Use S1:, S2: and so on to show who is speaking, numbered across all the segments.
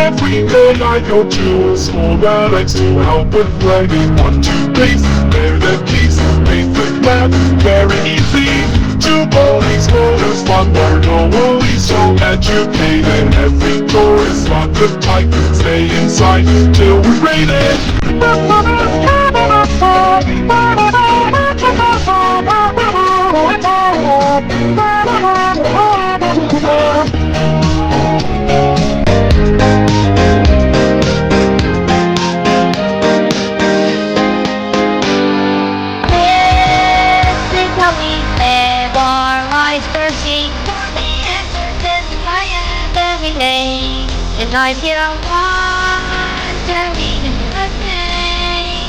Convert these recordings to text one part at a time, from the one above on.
S1: Every day I go to a school that likes to help with writing. 1, 2, base, bear the peace, basic math, very easy. 2 bullies, voters, fun, learn only so educated. Every door is locked with type, stay inside till we rate it.
S2: And I feel wandering a day.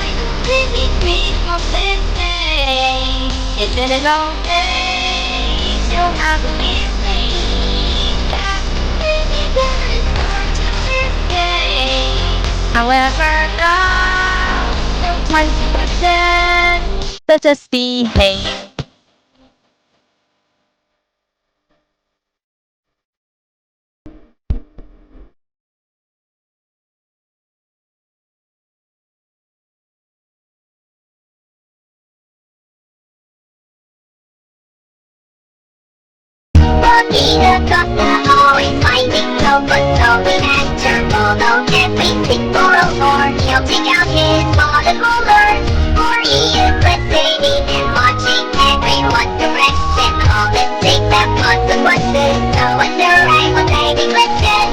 S2: I don't really dream of this day. It's been a long day, still have to be late. Maybe there is more to this day. However, now, no time to pretend. Let us behave.
S3: Walking across the hallway, finding no but going after Polo. Everything for a more, he'll take out his wallet roller. For he is breathtaking and watching everyone direction. All mistakes have consequences, no wonder I was a neglected.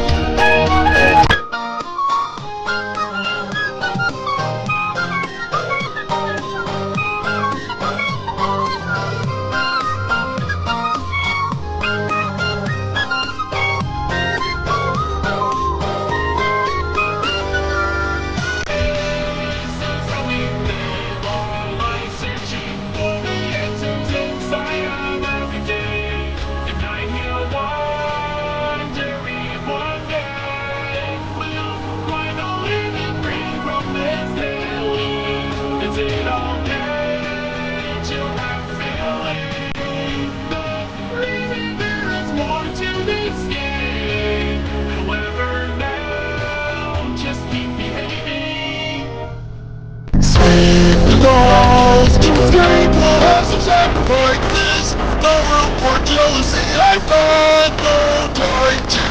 S1: Sacrifices, no room for jealousy. I find no time to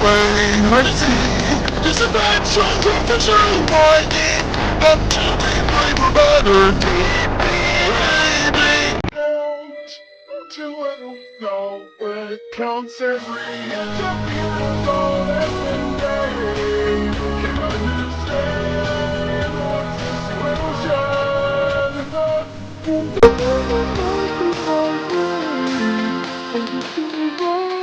S1: wait or see. Just a bad shoulder for sure. Winding up to be brave or better. Baby, count till I don't know where it counts every inch of beautiful every day. Can understand what's this illusion? Thank you.